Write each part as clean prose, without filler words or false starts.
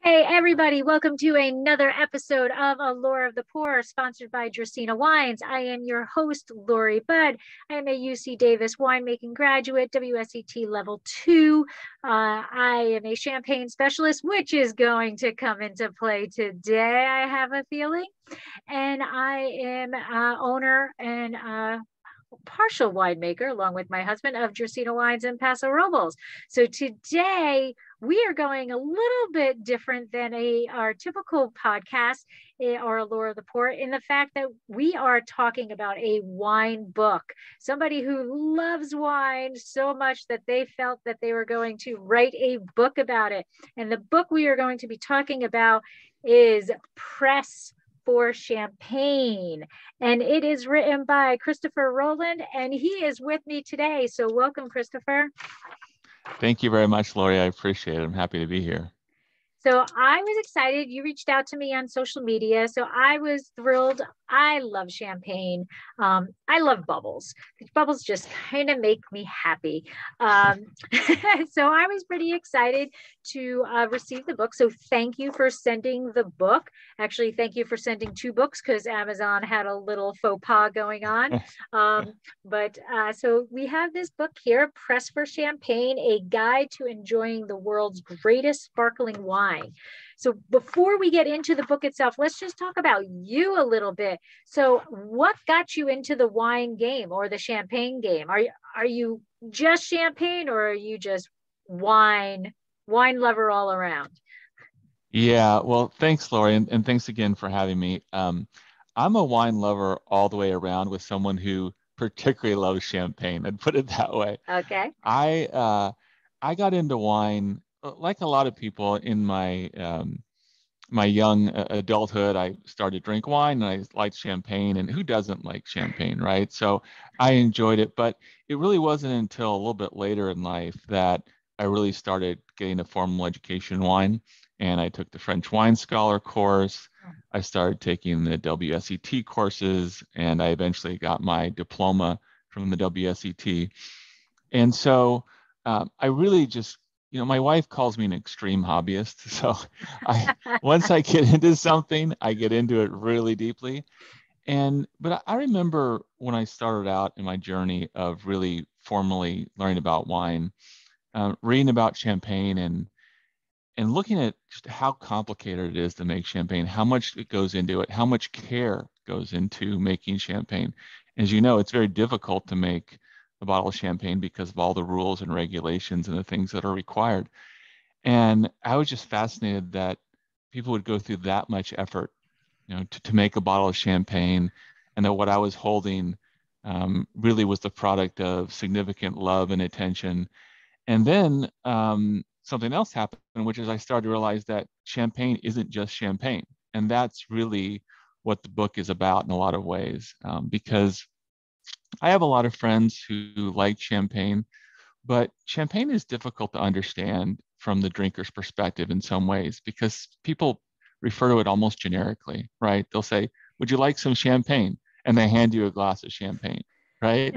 Hey everybody, welcome to another episode of Allure of the Poor, sponsored by Dracaena Wines. I am your host, Lori Budd. I am a UC Davis winemaking graduate, WSET Level 2. I am a champagne specialist, which is going to come into play today, I have a feeling. And I am owner and partial winemaker, along with my husband, of Dracaena Wines in Paso Robles. So today we are going a little bit different than our typical podcast or Allure of the Poor in the fact that we are talking about a wine book. Somebody who loves wine so much that they felt that they were going to write a book about it. And the book we are going to be talking about is Press for Champagne, and it is written by Christopher Ruhland, and he is with me today. So welcome, Christopher. Thank you very much, Lori. I appreciate it. I'm happy to be here. So I was excited. You reached out to me on social media. So I was thrilled. I love champagne. I love bubbles. Bubbles just kind of make me happy. So I was pretty excited to receive the book. So thank you for sending the book. Actually, thank you for sending two books because Amazon had a little faux pas going on. So we have this book here, Press for Champagne, a guide to enjoying the world's greatest sparkling wine. So before we get into the book itself, let's just talk about you a little bit. So what got you into the wine game or the champagne game? Are you just champagne, or are you just wine lover all around? Yeah, well, thanks, Lori, and thanks again for having me. I'm a wine lover all the way around, with someone who particularly loves champagne. I'd put it that way. Okay. I got into wine like a lot of people in my young adulthood. I started to drink wine, and I liked champagne, and who doesn't like champagne, right? So I enjoyed it, but it really wasn't until a little bit later in life that I really started getting a formal education in wine, and I took the French wine scholar course. I started taking the WSET courses, and I eventually got my diploma from the WSET. And so I really just, my wife calls me an extreme hobbyist. So once I get into something, I get into it really deeply. But I remember when I started out in my journey of really formally learning about wine, reading about champagne, and looking at just how complicated it is to make champagne, how much it goes into it, how much care goes into making champagne. As you know, it's very difficult to make a bottle of champagne because of all the rules and regulations and the things that are required. And I was just fascinated that people would go through that much effort, to make a bottle of champagne, and that what I was holding really was the product of significant love and attention. And then something else happened, which is I started to realize that champagne isn't just champagne. And that's really what the book is about in a lot of ways, because I have a lot of friends who like champagne, but champagne is difficult to understand from the drinker's perspective in some ways, because people refer to it almost generically, right? They'll say, "Would you like some champagne?" And they hand you a glass of champagne, right?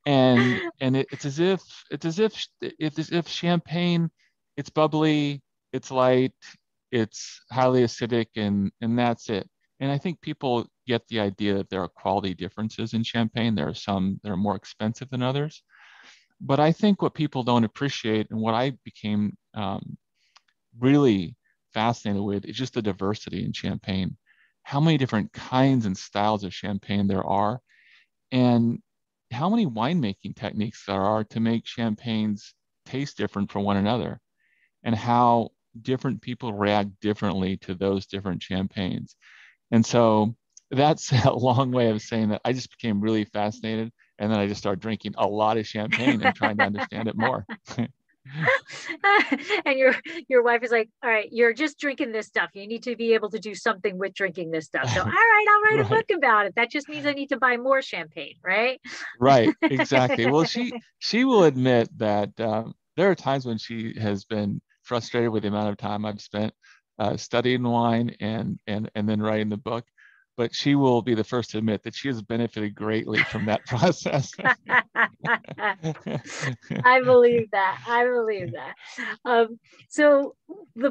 And it's as if champagne, it's bubbly, it's light, it's highly acidic, and that's it. And I think people get the idea that there are quality differences in champagne. There are some that are more expensive than others. But I think what people don't appreciate, and what I became really fascinated with, is just the diversity in champagne. How many different kinds and styles of champagne there are, and how many winemaking techniques there are to make champagnes taste different from one another, and how different people react differently to those different champagnes. And so that's a long way of saying that I just became really fascinated, and then I just started drinking a lot of champagne and trying to understand it more. And your wife is like, all right, you're just drinking this stuff. You need to be able to do something with drinking this stuff. So, all right, I'll write a book about it. That just means I need to buy more champagne, right? Right, exactly. Well, she will admit that there are times when she has been frustrated with the amount of time I've spent studying wine and then writing the book. but she will be the first to admit that she has benefited greatly from that process. I believe that. I believe that. So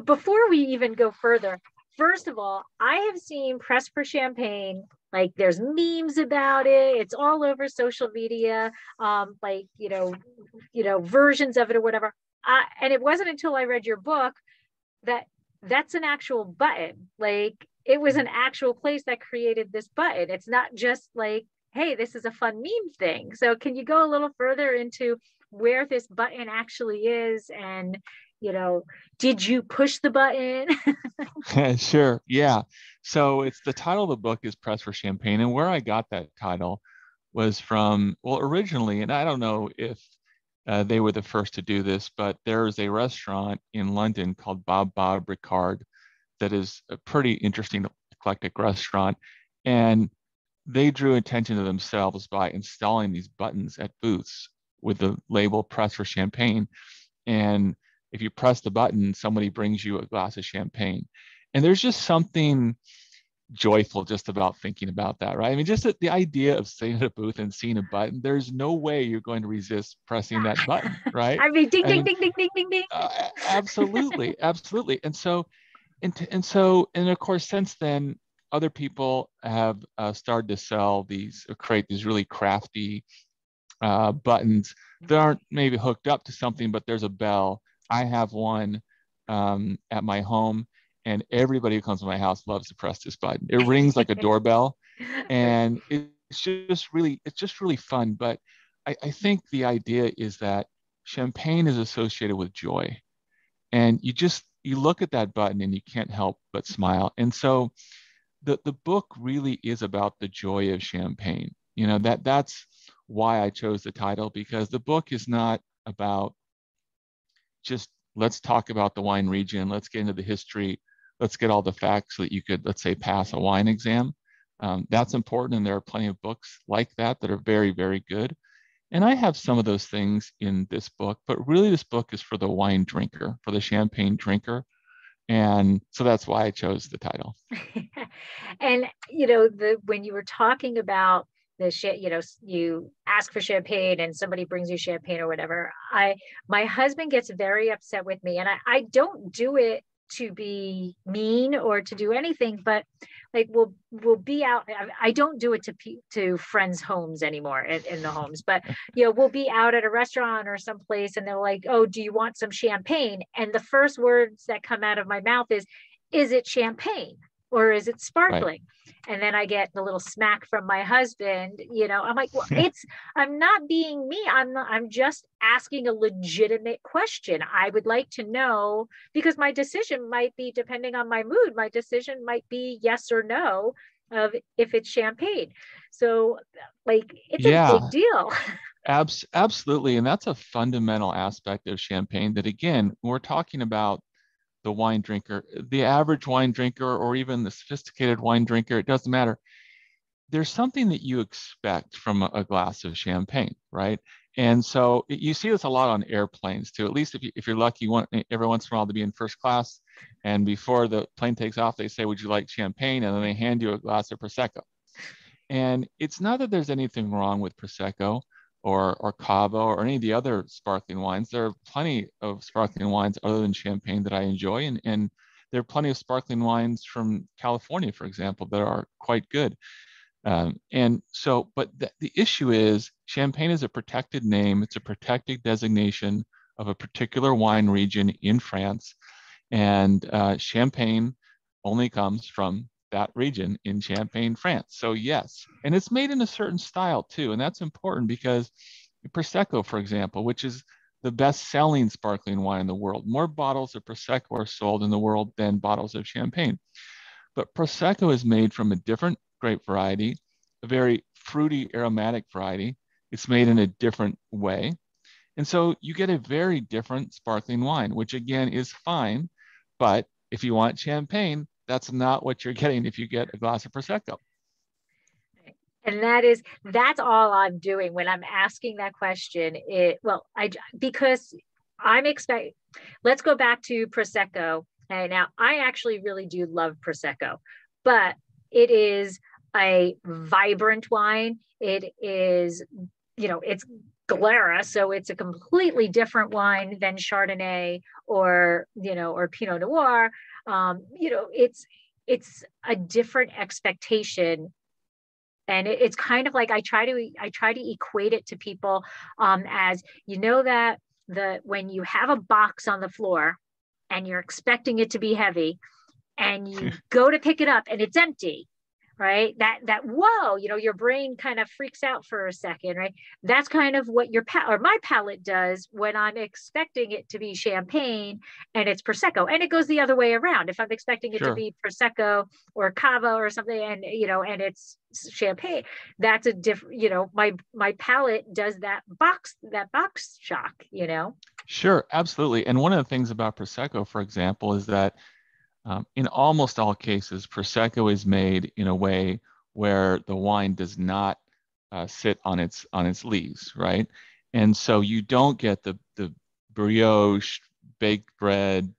before we even go further, first of all, I have seen press for champagne. Like there's memes about it. It's all over social media. Like, versions of it or whatever. And it wasn't until I read your book that that's an actual button. Like it was an actual place that created this button. It's not just like, hey, this is a fun meme thing. So can you go a little further into where this button actually is? And, did you push the button? Sure. Yeah. So it's the title of the book is Press for Champagne. And where I got that title was from, well, originally, and I don't know if they were the first to do this, but there's a restaurant in London called Bob Ricard that is a pretty interesting, eclectic restaurant. And they drew attention to themselves by installing these buttons at booths with the label Press for Champagne. And if you press the button, somebody brings you a glass of champagne. And there's just something joyful just about thinking about that, right? I mean, just the idea of sitting at a booth and seeing a button, there's no way you're going to resist pressing that button, right? I mean, ding, I ding, mean, ding, ding, ding, ding, ding. Absolutely, absolutely. And of course, since then, other people have started to sell these or create these really crafty buttons that aren't maybe hooked up to something, but there's a bell. I have one at my home, and everybody who comes to my house loves to press this button. It rings like a doorbell, and it's just really fun. But I think the idea is that champagne is associated with joy, and you look at that button and you can't help but smile. And so the book really is about the joy of champagne. That's why I chose the title, because the book is not about just let's talk about the wine region, let's get into the history, let's get all the facts so that you could, let's say, pass a wine exam. That's important, and there are plenty of books like that that are very, very good. And I have some of those things in this book, but really this book is for the wine drinker, for the champagne drinker. And so that's why I chose the title. And, when you were talking about you ask for champagne and somebody brings you champagne or whatever, my husband gets very upset with me, and I don't do it to be mean or to do anything, but like we'll be out. I don't do it to friends' homes anymore in the homes, but we'll be out at a restaurant or someplace, and they're like, "Oh, do you want some champagne?" And the first words that come out of my mouth is it champagne or is it sparkling? Right. And then I get the little smack from my husband. I'm like, well, I'm not being me. I'm just asking a legitimate question. I would like to know, because my decision might be, depending on my mood, my decision might be yes or no of if it's champagne. So like, it's a big deal. Absolutely. And that's a fundamental aspect of champagne that, again, we're talking about the wine drinker, the average wine drinker, or even the sophisticated wine drinker, it doesn't matter. There's something that you expect from a glass of champagne, right? And so you see this a lot on airplanes too. At least if you're lucky, you want every once in a while to be in first class, and before the plane takes off, they say, "Would you like champagne?" And then they hand you a glass of Prosecco. And it's not that there's anything wrong with Prosecco or Cava or any of the other sparkling wines. There are plenty of sparkling wines other than champagne that I enjoy. And there are plenty of sparkling wines from California, for example, that are quite good. But the issue is champagne is a protected name. It's a protected designation of a particular wine region in France. And champagne only comes from that region in Champagne, France. So yes, and it's made in a certain style too. And that's important because Prosecco, for example, which is the best-selling sparkling wine in the world, more bottles of Prosecco are sold in the world than bottles of champagne. But Prosecco is made from a different grape variety, a very fruity, aromatic variety. It's made in a different way. And so you get a very different sparkling wine, which again is fine. But if you want champagne, that's not what you're getting if you get a glass of Prosecco. And that's all I'm doing when I'm asking that question. Because I'm expecting, let's go back to Prosecco. Okay, now I actually really do love Prosecco, but it is a vibrant wine. It is, it's Glera, so it's a completely different wine than Chardonnay or Pinot Noir. It's a different expectation, and it's kind of like I try to equate it to people, as that when you have a box on the floor and you're expecting it to be heavy, and you go to pick it up and it's empty, right? That whoa, your brain kind of freaks out for a second, right? That's kind of what my palate does when I'm expecting it to be champagne and it's Prosecco. And it goes the other way around. If I'm expecting it to be Prosecco or Cava or something, and it's champagne, that's a different, my palate does that box shock. Sure, absolutely. And one of the things about Prosecco, for example, is that in almost all cases, Prosecco is made in a way where the wine does not sit on its lees, right? And so you don't get the brioche, baked bread,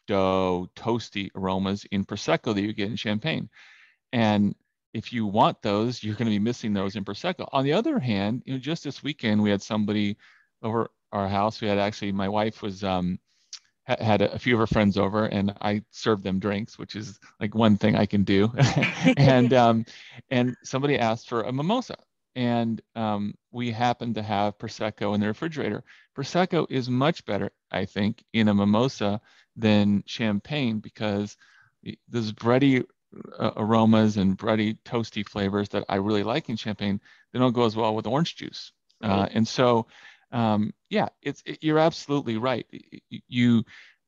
dough, toasty aromas in Prosecco that you get in Champagne. And if you want those, you're going to be missing those in Prosecco. On the other hand, just this weekend we had somebody over our house. We had actually, my wife was had a few of her friends over, and I served them drinks, which is like one thing I can do. And somebody asked for a mimosa, and we happened to have Prosecco in the refrigerator. Prosecco is much better, I think, in a mimosa than Champagne, because those bready aromas and bready toasty flavors that I really like in Champagne, they don't go as well with orange juice. And so you're absolutely right.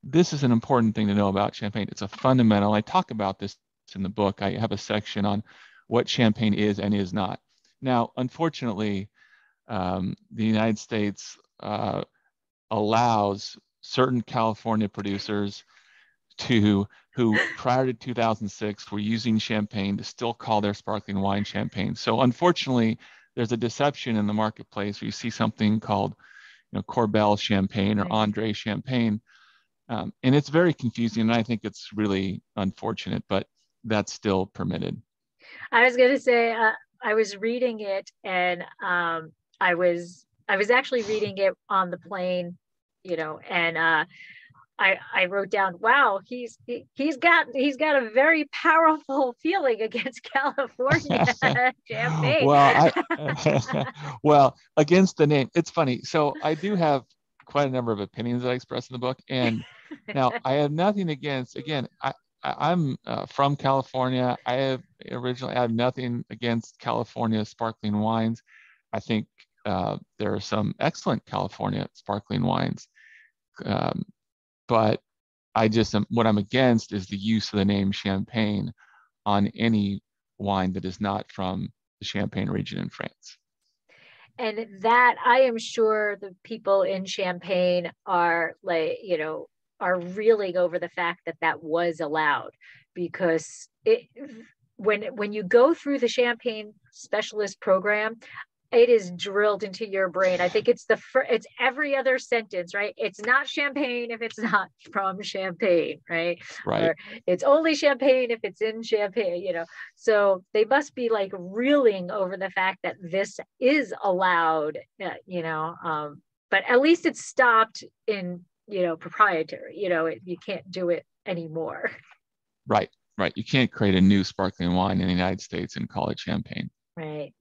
This is an important thing to know about Champagne. It's a fundamental. I talk about this in the book. I have a section on what Champagne is and is not. Now, unfortunately, the United States allows certain California producers who prior to 2006 were using Champagne to still call their sparkling wine Champagne. So unfortunately, there's a deception in the marketplace where you see something called Corbel Champagne or Andre Champagne, and it's very confusing, and I think it's really unfortunate, but that's still permitted. I was going to say, I was reading it, and I was actually reading it on the plane, and I wrote down, wow, he's got a very powerful feeling against California Champagne. Well, against the name, it's funny. So I do have quite a number of opinions that I express in the book, and now I have nothing against. Again, I'm from California. I have nothing against California sparkling wines. I think there are some excellent California sparkling wines. But what I'm against is the use of the name Champagne on any wine that is not from the Champagne region in France. And that, I am sure the people in Champagne are reeling over the fact that was allowed, because when you go through the Champagne specialist program, it is drilled into your brain. I think it's it's every other sentence, right? It's not Champagne if it's not from Champagne, right? Or it's only Champagne if it's in Champagne, So they must be like reeling over the fact that this is allowed, but at least it's stopped in, proprietary, you can't do it anymore. Right. You can't create a new sparkling wine in the United States and call it Champagne. Right.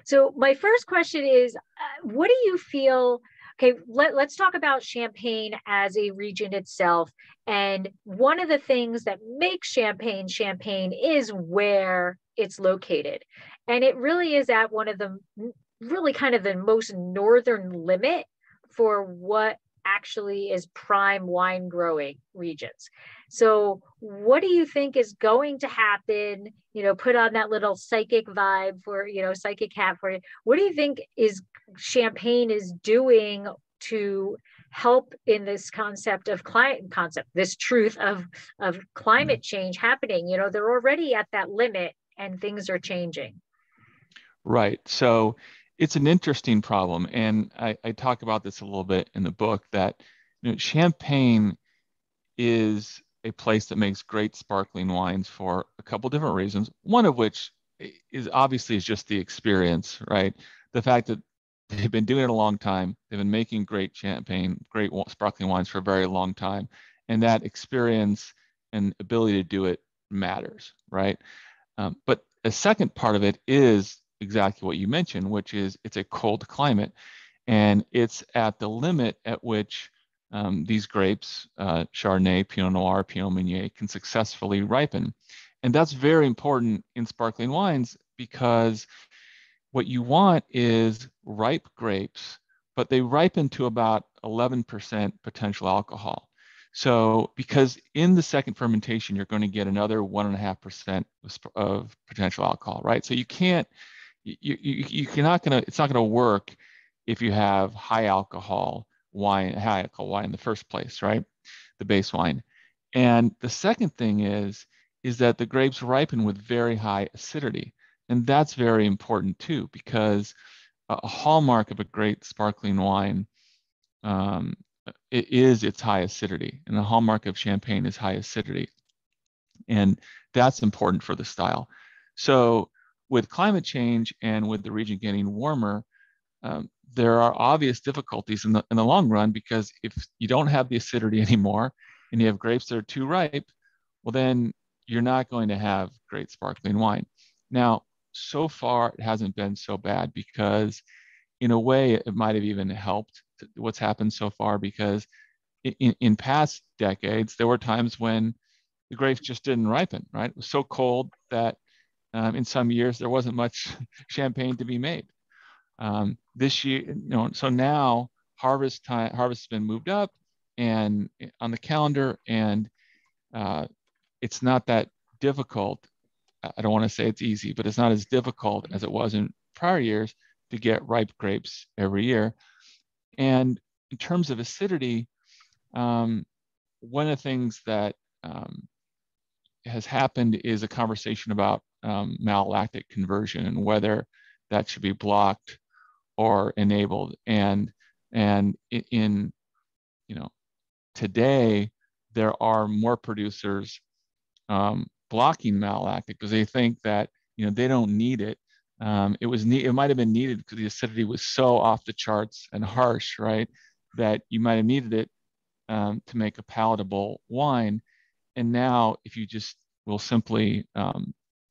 So my first question is, what do you feel? Okay, let's talk about Champagne as a region itself. And one of the things that makes Champagne Champagne is where it's located. And it really is at one of the really kind of the most northern limit for what actually is prime wine growing regions. So what do you think is going to happen? Put on that little psychic vibe for, psychic hat for you. What do you think is Champagne is doing to help in this concept of this truth of climate change happening? They're already at that limit and things are changing. Right. So it's an interesting problem. And I talk about this a little bit in the book, that Champagne is a place that makes great sparkling wines for a couple different reasons. One of which is obviously is just the experience, right? The fact that they've been doing it a long time, they've been making great champagne, great sparkling wines for a very long time, and that experience and ability to do it matters, right? But a second part of it is exactly what you mentioned, which is it's a cold climate, and it's at the limit at which these grapes, Chardonnay, Pinot Noir, Pinot Meunier, can successfully ripen. And that's very important in sparkling wines because what you want is ripe grapes, but they ripen to about 11% potential alcohol. So, because in the second fermentation, you're going to get another 1.5% of potential alcohol, right? So you can't, you cannot gonna, it's not going to work if you have high alcohol wine in the first place, right? The base wine. And the second thing is that the grapes ripen with very high acidity. And that's very important too, because a hallmark of a great sparkling wine it is its high acidity. And the hallmark of champagne is high acidity. And that's important for the style. So with climate change and with the region getting warmer, there are obvious difficulties in the long run, because if you don't have the acidity anymore and you have grapes that are too ripe, well, then you're not going to have great sparkling wine. Now, so far, it hasn't been so bad, because in a way, it might have even helped what's happened so far, because in past decades, there were times when the grapes just didn't ripen, right? It was so cold that in some years there wasn't much champagne to be made. This year, so now harvest has been moved up and on the calendar, and it's not that difficult. I don't want to say it's easy, but it's not as difficult as it was in prior years to get ripe grapes every year. And in terms of acidity, one of the things that has happened is a conversation about malolactic conversion and whether that should be blocked or enabled. And in today, there are more producers blocking malolactic because they think that they don't need it. It might have been needed because the acidity was so off the charts and harsh, right? That you might have needed it to make a palatable wine. And now, if you just will simply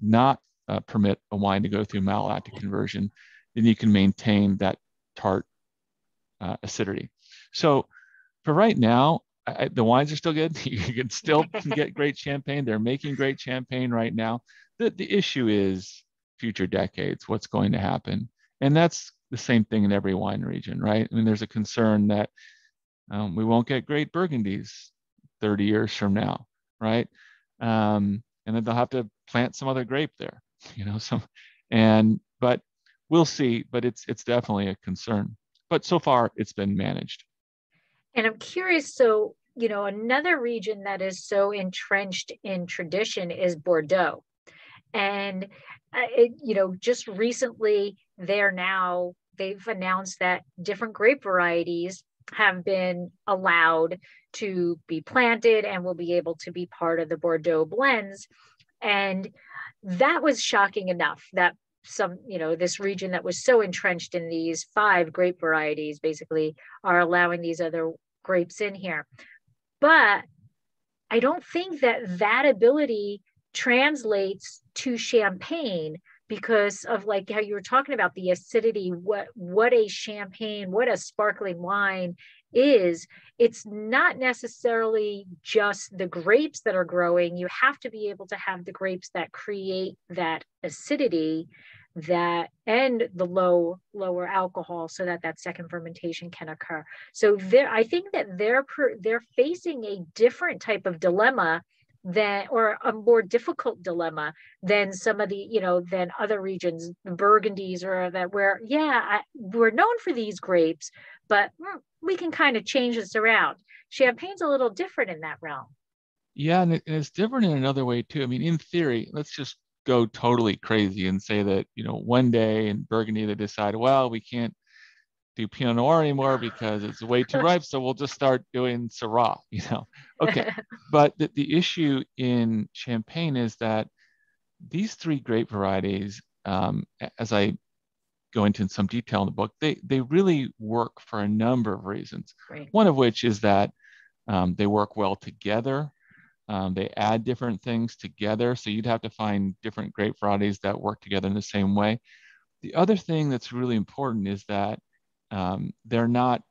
not permit a wine to go through malolactic conversion, then you can maintain that tart acidity. So for right now, the wines are still good. You can still get great champagne. They're making great champagne right now. The issue is future decades, what's going to happen. And that's the same thing in every wine region, right? I mean, there's a concern that we won't get great Burgundies 30 years from now, right? And then they'll have to plant some other grape there, but we'll see. But it's definitely a concern. But so far, it's been managed. And I'm curious, so, another region that is so entrenched in tradition is Bordeaux. And, just recently they've announced that different grape varieties have been allowed to be planted and will be able to be part of the Bordeaux blends. And that was shocking enough that this region that was so entrenched in these 5 grape varieties basically are allowing these other grapes in here. But I don't think that ability translates to champagne, because of like how you were talking about the acidity, what a sparkling wine is. It's not necessarily just the grapes that are growing. You have to be able to have the grapes that create that acidity and the lower alcohol, so that second fermentation can occur. So I think that they're facing a different type of dilemma or a more difficult dilemma than some of than other regions, Burgundies, or that we're known for these grapes, but we can kind of change this around. Champagne's a little different in that realm. Yeah, and it's different in another way too. I mean, in theory, let's just go totally crazy and say that, one day in Burgundy they decide, well, we can't do Pinot Noir anymore because it's way too ripe, so we'll just start doing Syrah, Okay. But the issue in Champagne is that these three grape varieties, as I go into in some detail in the book, they really work for a number of reasons. Right. One of which is that they work well together. They add different things together. So you'd have to find different grape varieties that work together in the same way. The other thing that's really important is that they're not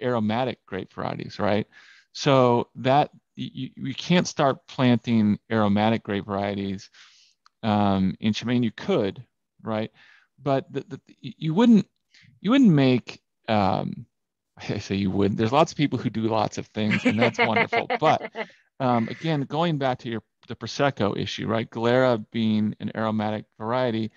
aromatic grape varieties, right? So that you can't start planting aromatic grape varieties in Champagne. You could, right? But you wouldn't make I say you would. There's lots of people who do lots of things, and that's wonderful. But again, going back to the Prosecco issue, right? Glera being an aromatic variety,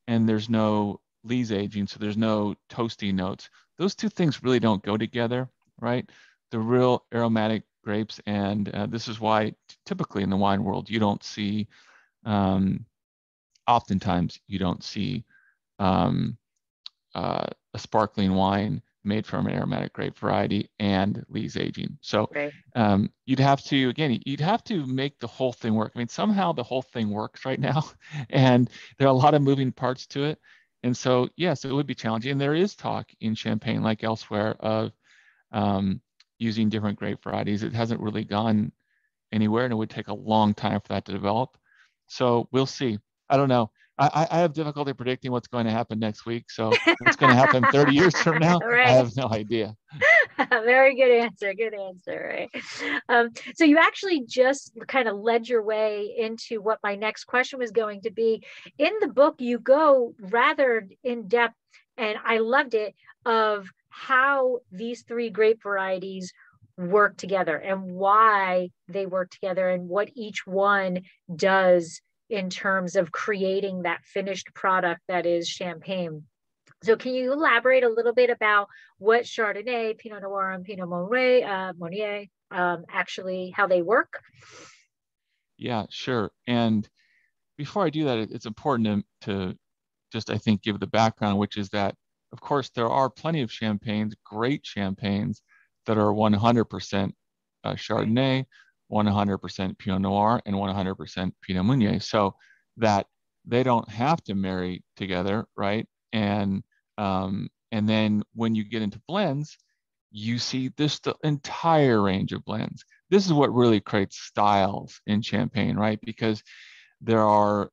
and there's no lees aging, so there's no toasty notes. Those two things really don't go together, right? The real aromatic grapes, and this is why typically in the wine world you don't see, oftentimes you don't see a sparkling wine made from an aromatic grape variety and lees aging. So Right. you'd have to make the whole thing work. I mean, somehow the whole thing works right now, and there are a lot of moving parts to it. And so, yes, it would be challenging. And there is talk in Champagne, like elsewhere, of using different grape varieties. It hasn't really gone anywhere, and it would take a long time for that to develop. So we'll see. I don't know. I have difficulty predicting what's going to happen next week. So what's going to happen 30 years from now, I Right. have no idea. Very good answer. Good answer. Right. So you actually just kind of led your way into what my next question was going to be. In the book, you go rather in depth, and I loved it, of how these three grape varieties work together and why they work together and what each one does in terms of creating that finished product that is champagne. So can you elaborate a little bit about what Chardonnay, Pinot Noir, and Pinot Meunier actually, how they work? Yeah, sure. And before I do that, it's important to just, I think, give the background, which is that, of course, there are plenty of champagnes, great champagnes, that are 100% Chardonnay, 100% Pinot Noir, and 100% Pinot Meunier. So that they don't have to marry together, right? And then when you get into blends, you see the entire range of blends. This is what really creates styles in champagne, right? Because there are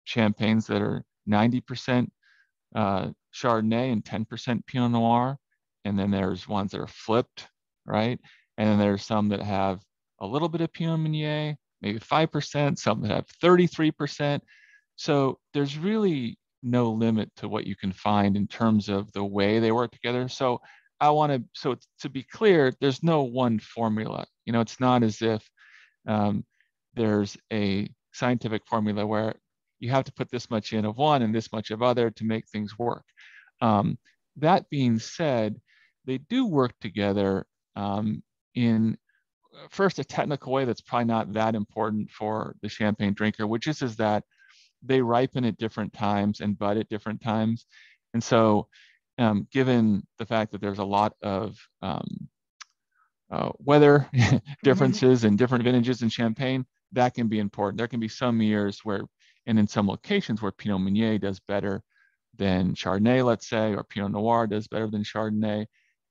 champagnes that are 90% Chardonnay and 10% Pinot Noir. And then there's ones that are flipped, right? And then there's some that have a little bit of Pinot Meunier, maybe 5%, some that have 33%. So there's really no limit to what you can find in terms of the way they work together. So to be clear, there's no one formula. It's not as if there's a scientific formula where you have to put this much in of one and this much of other to make things work. That being said, they do work together in first a technical way that's probably not that important for the champagne drinker, which is that they ripen at different times and bud at different times. And so given the fact that there's a lot of weather differences and different vintages in champagne, that can be important. There can be some years where, and in some locations where Pinot Meunier does better than Chardonnay, let's say, or Pinot Noir does better than Chardonnay.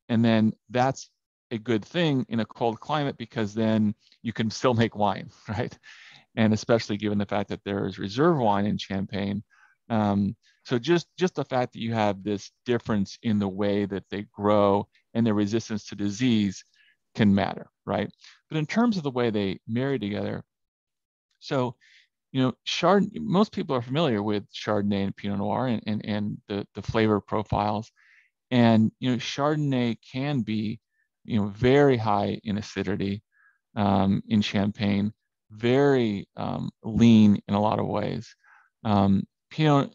And then that's a good thing in a cold climate because then you can still make wine, right? And especially given the fact that there is reserve wine in Champagne. So just the fact that you have this difference in the way that they grow and their resistance to disease can matter, right? But in terms of the way they marry together, so most people are familiar with Chardonnay and Pinot Noir and the flavor profiles, and Chardonnay can be very high in acidity in Champagne, very lean in a lot of ways. Pinot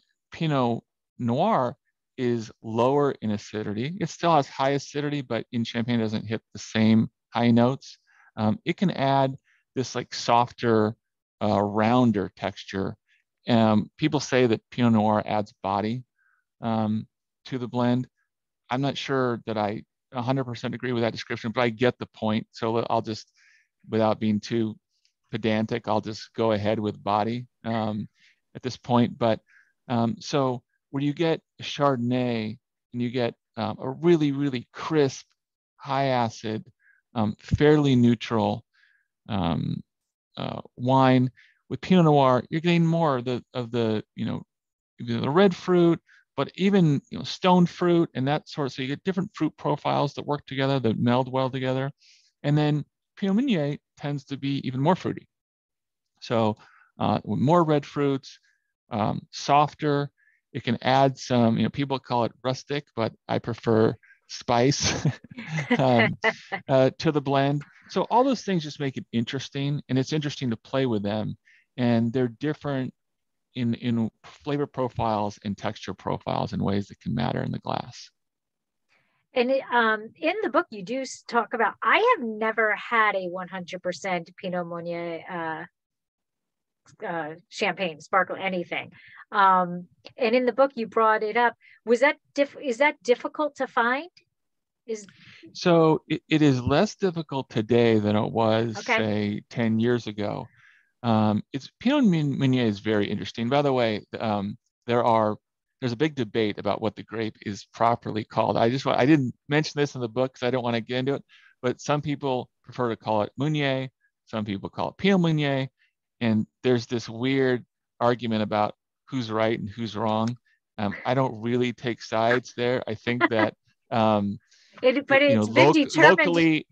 Noir is lower in acidity. It still has high acidity, but in Champagne it doesn't hit the same high notes. It can add this like softer, rounder texture. People say that Pinot Noir adds body to the blend. I'm not sure that I 100% agree with that description, but I get the point. So I'll just, without being too pedantic. I'll just go ahead with body at this point. But so when you get Chardonnay and you get a really, really crisp, high acid, fairly neutral wine, with Pinot Noir, you're getting more of the the red fruit, but even stone fruit and that sort. So you get different fruit profiles that work together, that meld well together. And then Pinot Meunier tends to be even more fruity. So with more red fruits, softer. It can add some, people call it rustic, but I prefer spice to the blend. So all those things just make it interesting, and it's interesting to play with them. And they're different in flavor profiles and texture profiles in ways that can matter in the glass. And in the book, you do talk about, I have never had a 100% Pinot Meunier champagne, sparkle, anything. And in the book, you brought it up. Was that is that difficult to find? So it is less difficult today than it was, say, 10 years ago. It's Pinot Meunier is very interesting. By the way, there's a big debate about what the grape is properly called. I didn't mention this in the book because I don't want to get into it, but some people prefer to call it Meunier. Some people call it Pinot Meunier. And there's this weird argument about who's right and who's wrong. I don't really take sides there. I think that, it's been determined. Locally,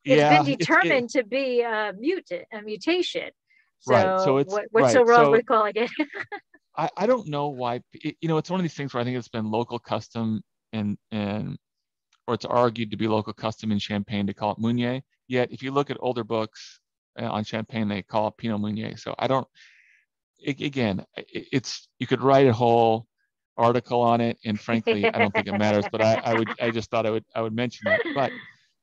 it's been determined to be a mutation. So, right. So what's so wrong with calling it? I don't know why. It's one of these things where I think it's been local custom and or it's argued to be local custom in Champagne to call it Meunier. Yet, if you look at older books on Champagne, they call it Pinot Meunier. So I don't. You could write a whole article on it, and frankly, I don't think it matters. But I just thought I would mention that. But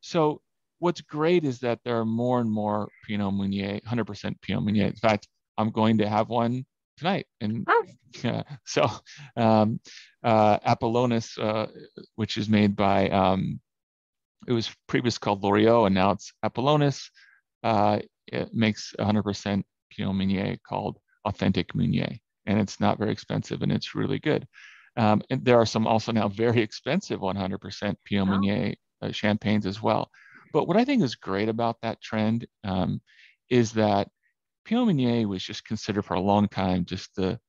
so what's great is that there are more and more Pinot Meunier, 100% Pinot Meunier. In fact, I'm going to have one tonight. And so Apollonus, which is made by, it was previously called Loriot, and now it's Apollonus. It makes 100% Pinot Meunier called Authentic Meunier, and it's not very expensive, and it's really good. And there are some also now very expensive 100% Pinot Meunier champagnes as well. But what I think is great about that trend is that Pinot Meunier was just considered for a long time just the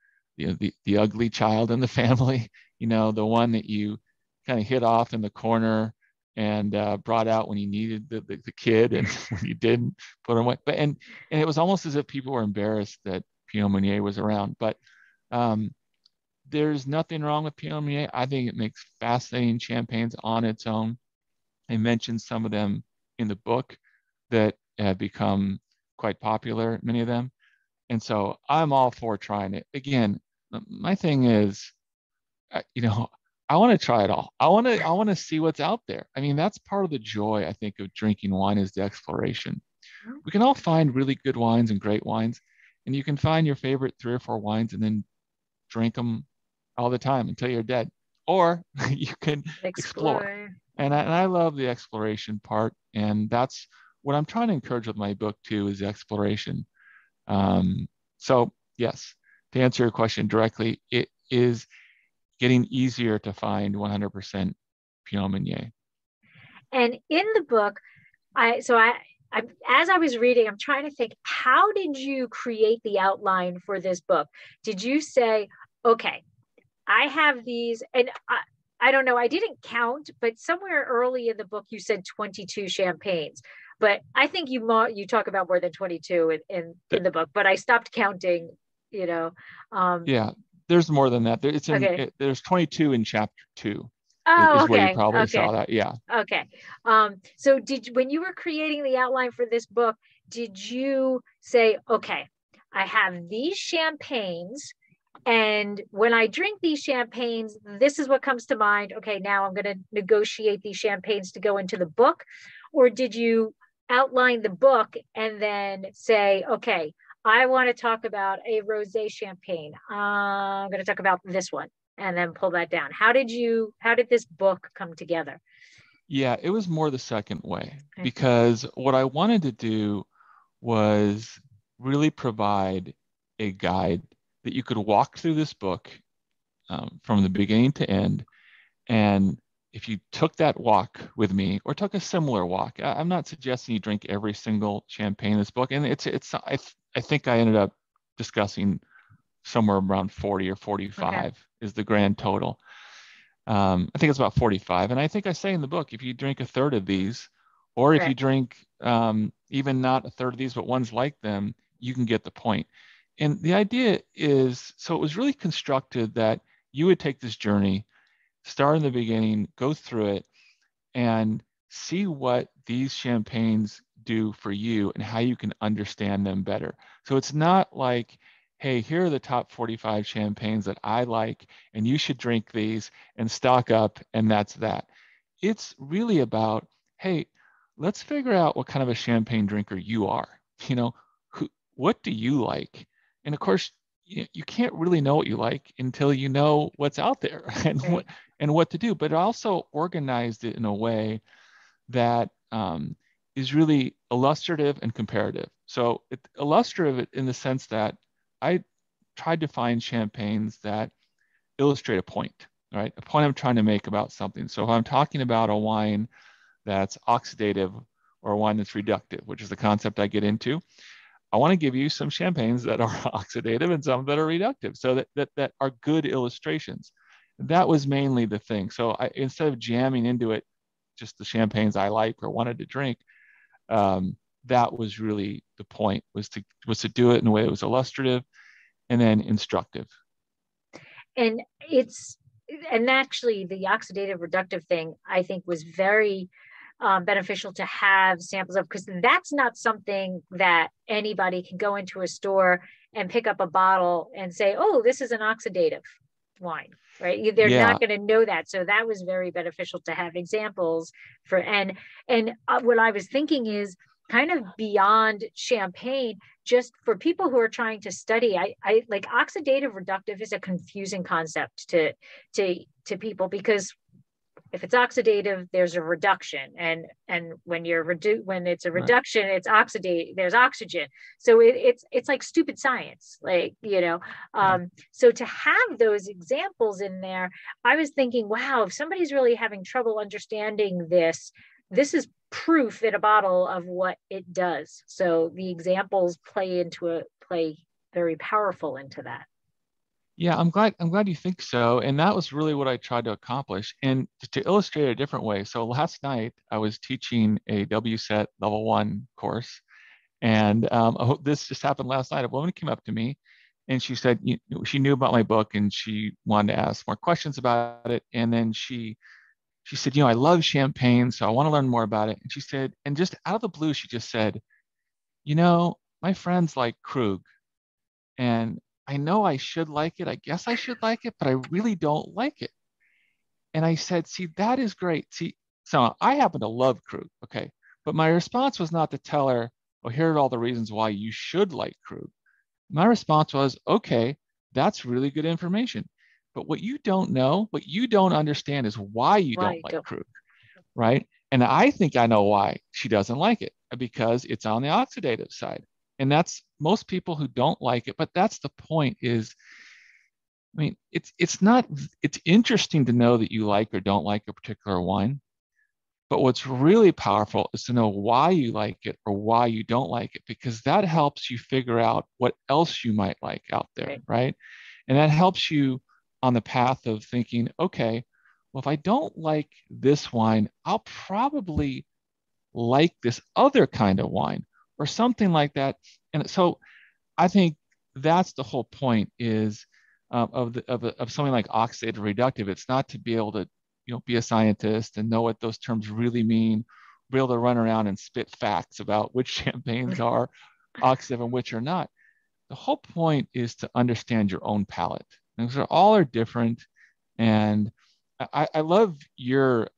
ugly child in the family, the one that you kind of hit off in the corner and brought out when you needed the kid, and when you didn't, put him away. But and it was almost as if people were embarrassed that Pinot Meunier was around. But there's nothing wrong with Pinot Meunier. I think it makes fascinating champagnes on its own. I mentioned some of them in the book that have become quite popular, many of them. And so I'm all for trying it. Again, my thing is, I want to try it all. I want to see what's out there. I mean, that's part of the joy, I think, of drinking wine, is the exploration. We can all find really good wines and great wines, and you can find your favorite 3 or 4 wines and then drink them all the time until you're dead. Or you can explore. And I love the exploration part. And that's what I'm trying to encourage with my book too, is the exploration. So yes, to answer your question directly, it is getting easier to find 100% Pinot Meunier. And in the book, as I was reading, I'm trying to think, how did you create the outline for this book? Did you say, okay, I have these, and I don't know, I didn't count, but somewhere early in the book, you said 22 champagnes, but I think you talk about more than 22 in the book, but I stopped counting, Yeah, there's more than that. There's 22 in chapter 2. Oh, is where you probably saw that. Yeah. Okay. So when you were creating the outline for this book, did you say, okay, I have these champagnes, and when I drink these champagnes, this is what comes to mind. Okay, now I'm going to negotiate these champagnes to go into the book? Or did you outline the book and then say, okay, I want to talk about a rosé champagne. I'm going to talk about this one, and then pull that down. How did this book come together? Yeah, it was more the second way, because what I wanted to do was, I wanted to see what's out there. I mean, that's part of the joy, I think, of drinking wine, is the exploration. We can all find really good wines and great wines, and you can find your favorite 3 or 4 wines and then drink them all the time until you're dead. Or you can explore. And I love the exploration part. And that's what I'm trying to encourage with my book too, is the exploration. really provide a guide that you could walk through this book from the beginning to end. And if you took that walk with me or took a similar walk, I'm not suggesting you drink every single champagne in this book. And I think I ended up discussing somewhere around 40 or 45 Okay. is the grand total. I think it's about 45. And I think I say in the book, if you drink a third of these, or if you Right. drink even not a third of these, but ones like them, you can get the point. And the idea is, so it was really constructed that you would take this journey, start in the beginning, go through it, and see what these champagnes do for you and how you can understand them better. So it's not like, hey, here are the top 45 champagnes that I like, and you should drink these and stock up, and that's that. It's really about, hey, let's figure out what kind of a champagne drinker you are. You know, what do you like? And of course, you can't really know what you like until you know what's out there Right. and what to do. But it also organized it in a way that is really illustrative and comparative. So illustrative in the sense that I tried to find champagnes that illustrate a point, right? A point I'm trying to make about something. So if I'm talking about a wine that's oxidative or a wine that's reductive, which is the concept I get into, I want to give you some champagnes that are oxidative and some that are reductive, so that are good illustrations. That was mainly the thing. So instead of jamming into it just the champagnes I like or wanted to drink, that was really the point, was to do it in a way that was illustrative and then instructive. And it's, and actually the oxidative reductive thing, I think was very beneficial to have samples of, because that's not something that anybody can go into a store and pick up a bottle and say, oh, this is an oxidative wine, right? They're not Yeah, going to know that. So that was very beneficial to have examples for. And what I was thinking is kind of beyond champagne, just for people who are trying to study. I like oxidative reductive is a confusing concept to people, because if it's oxidative, there's a reduction, and when it's a right. reduction, it's oxidate, there's oxygen. So it's like stupid science, like, Yeah. so to have those examples in there, I was thinking, wow, if somebody's really having trouble understanding this is proof in a bottle of what it does. So the examples play very powerful into that. Yeah, I'm glad you think so. And that was really what I tried to accomplish. And to illustrate it a different way. So last night I was teaching a WSET Level 1 course. And this just happened last night. A woman came up to me and she said, she knew about my book and she wanted to ask more questions about it. And then she said, I love champagne, so I want to learn more about it. And she said, and just out of the blue, she just said, my friends like Krug, and I know I should like it. I guess I should like it, but I really don't like it. And I said, see, that is great. See, so I happen to love Krug, okay? But my response was not to tell her, well, here are all the reasons why you should like Krug. My response was, okay, that's really good information. But what you don't know, what you don't understand is why you don't Why like don't. Krug, right? And I think I know why she doesn't like it, because it's on the oxidative side. And that's most people who don't like it, but that's the point is, I mean, it's not, it's interesting to know that you like or don't like a particular wine, but what's really powerful is to know why you like it or why you don't like it, because that helps you figure out what else you might like out there, Right. right? And that helps you on the path of thinking, okay, well, if I don't like this wine, I'll probably like this other kind of wine or something like that. And so I think that's the whole point is of something like oxidative reductive. It's not to be able to be a scientist and know what those terms really mean, be able to run around and spit facts about which champagnes are oxidative and which are not. The whole point is to understand your own palate. And so all are different. And I love your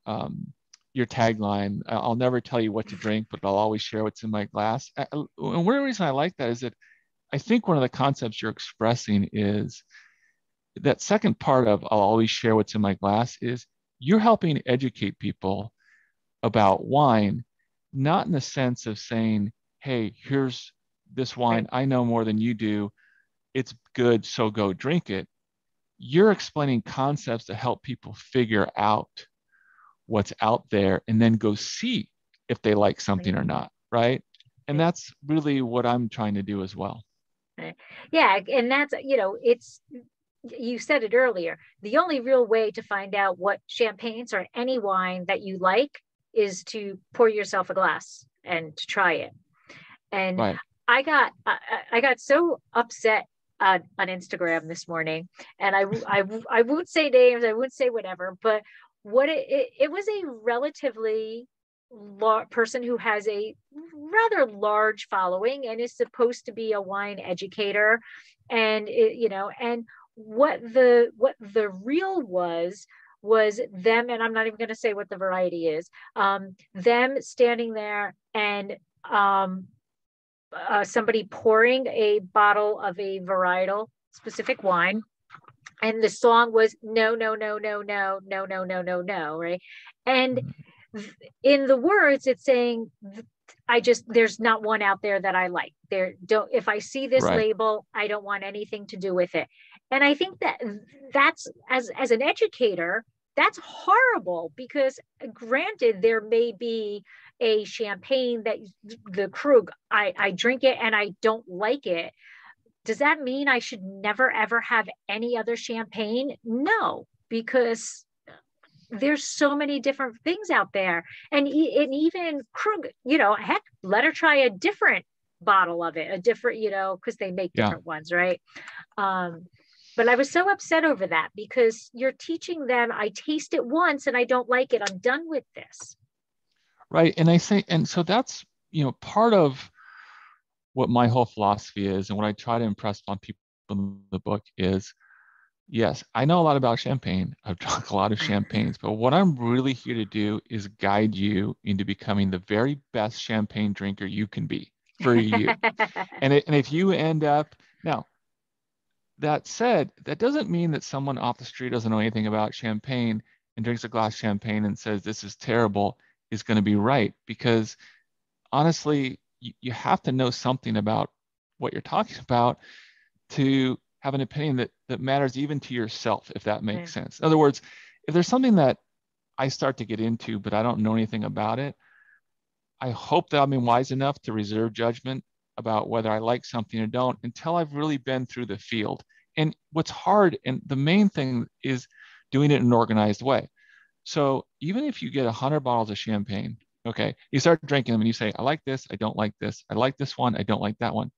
tagline. I'll never tell you what to drink, but I'll always share what's in my glass. And one reason I like that is that I think one of the concepts you're expressing is that second part of I'll always share what's in my glass is you're helping educate people about wine, not in the sense of saying, hey, here's this wine, Right. I know more than you do. It's good, so go drink it. You're explaining concepts to help people figure out what's out there and then go see if they like something or not, right? And that's really what I'm trying to do as well. Right. Yeah, and that's, it's, you said it earlier. The only real way to find out what champagnes or any wine that you like is to pour yourself a glass and to try it. And Right. I got so upset on Instagram this morning, and I won't say names, I won't say whatever, but it was a relatively person who has a rather large following and is supposed to be a wine educator, and and what the real was them, and I'm not even going to say what the variety is, them standing there and somebody pouring a bottle of a varietal specific wine, and the song was no, no, no, no, no, no, no, no, no, no, right? And in the words it's saying, there's not one out there that I like. There don't If I see this Right. label, I don't want anything to do with it. And I think that's, as an educator, that's horrible, because granted, there may be a champagne that the Krug, I drink it and I don't like it. Does that mean I should never ever have any other champagne? No, because there's so many different things out there. And even Krug, heck, let her try a different bottle of it, a different, because they make Yeah. different ones, right? But I was so upset over that, because you're teaching them, I taste it once and I don't like it, I'm done with this. Right. And so that's, part of what my whole philosophy is, and what I try to impress on people in the book is, yes, I know a lot about champagne. I've drunk a lot of champagnes, but what I'm really here to do is guide you into becoming the very best champagne drinker you can be for you. And if you end up now, that said, that doesn't mean that someone off the street doesn't know anything about champagne and drinks a glass of champagne and says this is terrible is going to be right, because honestly, you have to know something about what you're talking about to have an opinion that matters even to yourself, if that makes sense. In other words, if there's something that I start to get into, but I don't know anything about it, I hope that I'm wise enough to reserve judgment about whether I like something or don't until I've really been through the field. And what's hard, and the main thing, is doing it in an organized way. So even if you get 100 bottles of champagne, okay, you start drinking them and you say, I like this, I don't like this, I like this one, I don't like that one.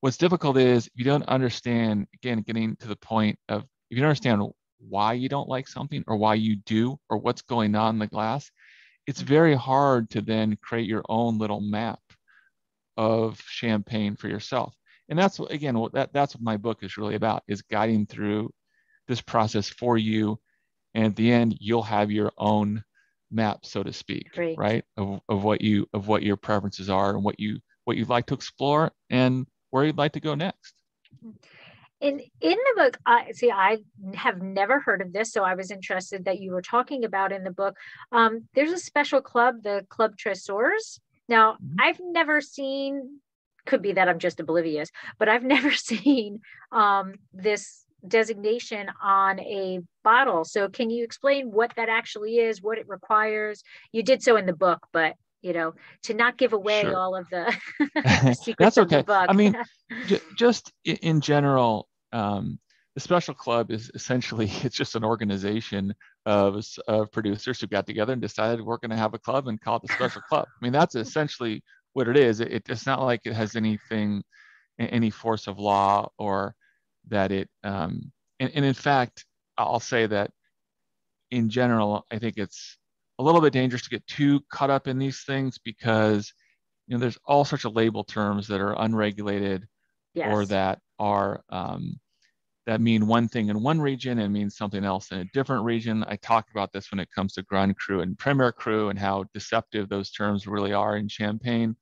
What's difficult is if you don't understand, again, getting to the point of, if you don't understand why you don't like something or why you do or what's going on in the glass, it's very hard to then create your own little map of champagne for yourself. And that's what, again, that's what my book is really about, is guiding through this process for you. And at the end, you'll have your own map, so to speak, Great. right? Of what your preferences are and what you'd like to explore and where you'd like to go next. In the book, I have never heard of this, so I was interested that you were talking about in the book. There's a special club, the Club Tresors. Now, I've never seen, could be that I'm just oblivious, but I've never seen this designation on a bottle. So can you explain what that actually is, what it requires? You did so in the book, but to not give away Sure. all of the secrets That's of the okay. book. I mean, just in general, the special club is essentially, it's just an organization of producers who got together and decided we're going to have a club and call it the special club. I mean, that's essentially what it is. It's not like it has any force of law, or that and in fact, I'll say that in general, I think it's a little bit dangerous to get too caught up in these things, because there's all sorts of label terms that are unregulated, or Yes. that mean one thing in one region and mean something else in a different region. I talk about this when it comes to Grand Cru and Premier Cru and how deceptive those terms really are in Champagne.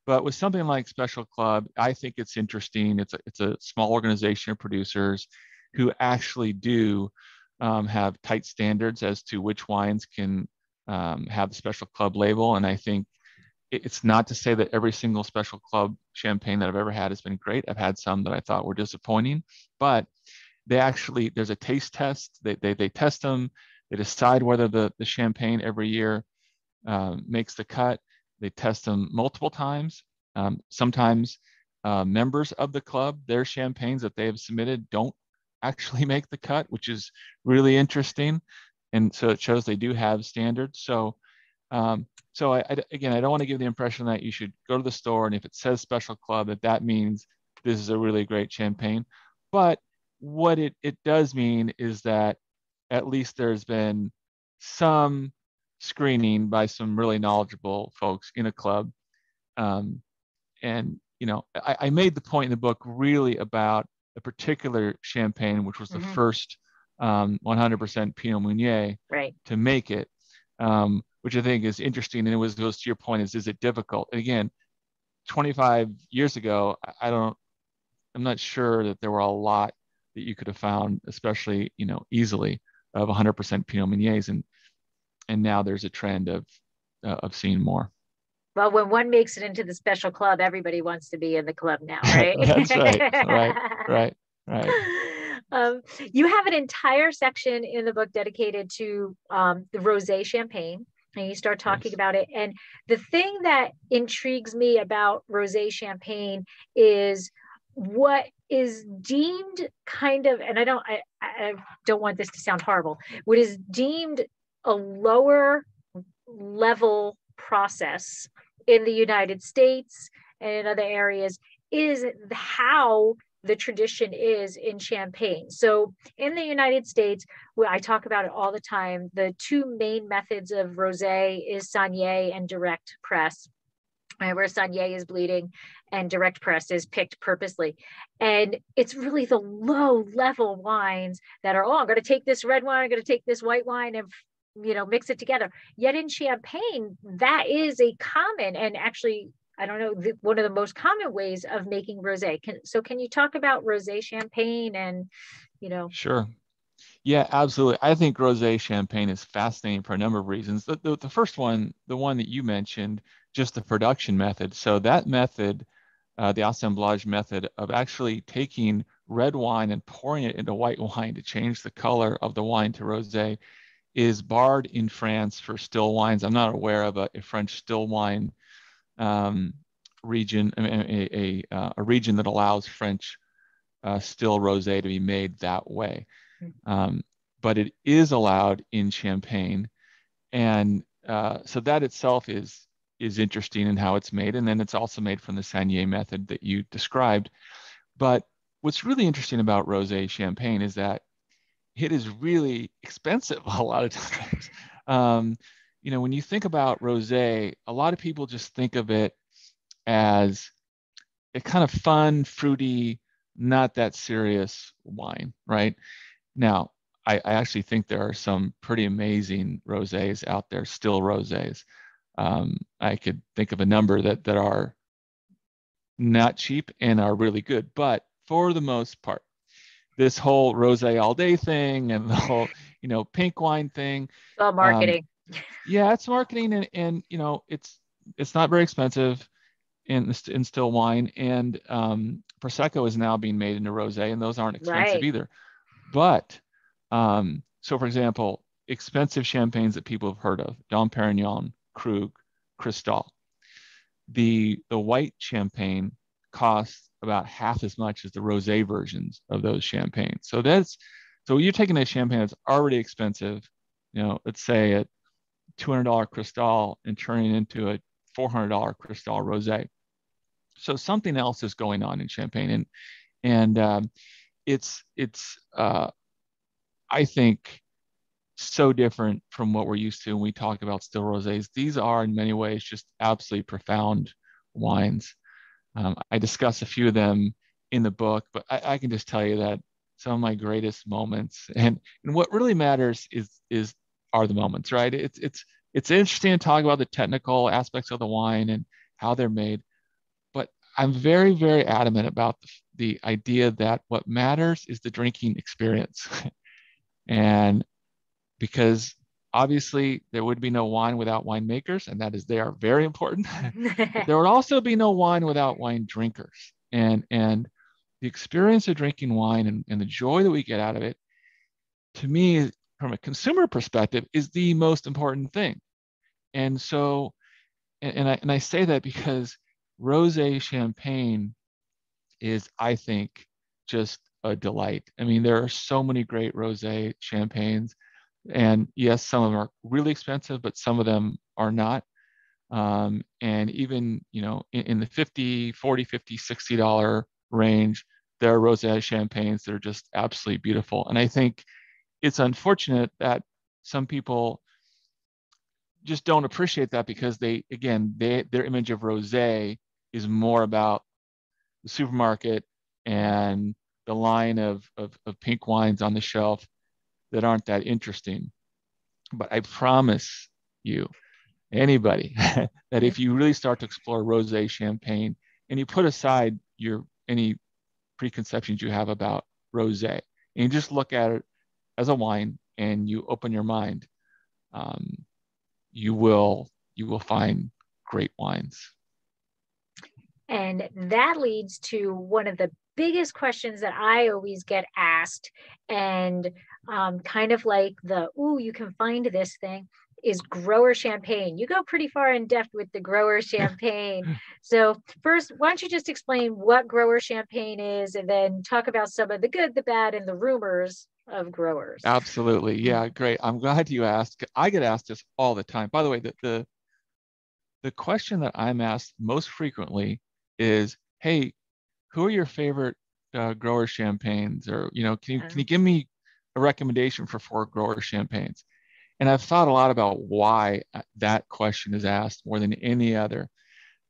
But with something like Special Club, I think it's interesting. It's a small organization of producers who actually do have tight standards as to which wines can have the Special Club label. And I think It's not to say that every single special club champagne that I've ever had has been great. I've had some that I thought were disappointing, but there's a taste test. They test them. They decide whether the champagne every year makes the cut. They test them multiple times. Sometimes members of the club, their champagnes that they have submitted don't actually make the cut, which is really interesting. And so it shows they do have standards. So again, I don't want to give the impression that you should go to the store and if it says special club, that means this is a really great champagne. But what it does mean is that at least there's been some screening by some really knowledgeable folks in a club. And, I made the point in the book really about a particular champagne, which was the first 100% Pinot Meunier to make it, which I think is interesting. And it goes to your point is it difficult? And again, 25 years ago, I'm not sure that there were a lot that you could have found, especially, easily of 100% Pinot Meuniers. And now there's a trend of seeing more. Well, when one makes it into the special club, everybody wants to be in the club now, right? That's right. Right. You have an entire section in the book dedicated to the rosé champagne, and you start talking about it. And the thing that intrigues me about rosé champagne is what is deemed kind of, and I don't want this to sound horrible, what is deemed a lower level process in the United States and in other areas is how the tradition is in champagne. So in the United States, I talk about it all the time. The two main methods of rosé is saignée and direct press, where saignée is bleeding and direct press is picked purposely. And it's really the low level wines that are, I'm going to take this red wine, I'm going to take this white wine and mix it together. Yet in champagne, that is a common, and actually, I don't know, one of the most common ways of making rosé. Can you talk about rosé champagne and, Sure. Yeah, absolutely. I think rosé champagne is fascinating for a number of reasons. The first one, the one that you mentioned, just the production method. So that method, the assemblage method of actually taking red wine and pouring it into white wine to change the color of the wine to rosé is barred in France for still wines. I'm not aware of a French still wine region, a region that allows French still rosé to be made that way. But it is allowed in champagne. And so that itself is interesting in how it's made. And then it's also made from the saignée method that you described. But what's really interesting about rosé champagne is that it is really expensive a lot of times. When you think about rosé, a lot of people just think of it as a kind of fun, fruity, not that serious wine, right? Now, I actually think there are some pretty amazing rosés out there, still rosés. I could think of a number that are not cheap and are really good, but for the most part, this whole rosé all day thing and the whole, pink wine thing. It's all marketing. Yeah, it's marketing, and it's not very expensive in still wine, and Prosecco is now being made into rosé, and those aren't expensive either. But so, for example, expensive champagnes that people have heard of: Dom Perignon, Krug, Cristal. The white champagne costs about half as much as the rosé versions of those champagnes. So you're taking a champagne that's already expensive, let's say a $200 Cristal, and turning it into a $400 Cristal rosé. So something else is going on in champagne, and it's I think so different from what we're used to when we talk about still rosés. These are in many ways just absolutely profound wines. I discuss a few of them in the book, but I can just tell you that some of my greatest moments, and what really matters are the moments, right? It's interesting to talk about the technical aspects of the wine and how they're made, but I'm very, very adamant about the idea that what matters is the drinking experience. And because Obviously, there would be no wine without winemakers, and they are very important. But there would also be no wine without wine drinkers. And the experience of drinking wine and the joy that we get out of it, to me, from a consumer perspective, is the most important thing. And so, and I say that because rosé champagne is, I think, just a delight. I mean, there are so many great rosé champagnes, and yes, some of them are really expensive, but some of them are not. And even, in the 50, 40, 50, $60 range, there are rosé champagnes that are just absolutely beautiful. And I think it's unfortunate that some people just don't appreciate that because their image of rosé is more about the supermarket and the line of pink wines on the shelf that aren't that interesting. But I promise you, anybody, that if you really start to explore rosé champagne and you put aside any preconceptions you have about rosé and you just look at it as a wine and you open your mind, you will find great wines. And that leads to one of the biggest questions that I always get asked, and kind of like you can find this thing, is grower champagne. You go pretty far in depth with the grower champagne. So first, why don't you just explain what grower champagne is, and then talk about some of the good, the bad, and the rumors of growers. Absolutely. Yeah, great. I'm glad you asked. I get asked this all the time. By the way, the question that I'm asked most frequently is, hey, who are your favorite grower champagnes? Or, can you give me a recommendation for 4 grower champagnes? And I've thought a lot about why that question is asked more than any other.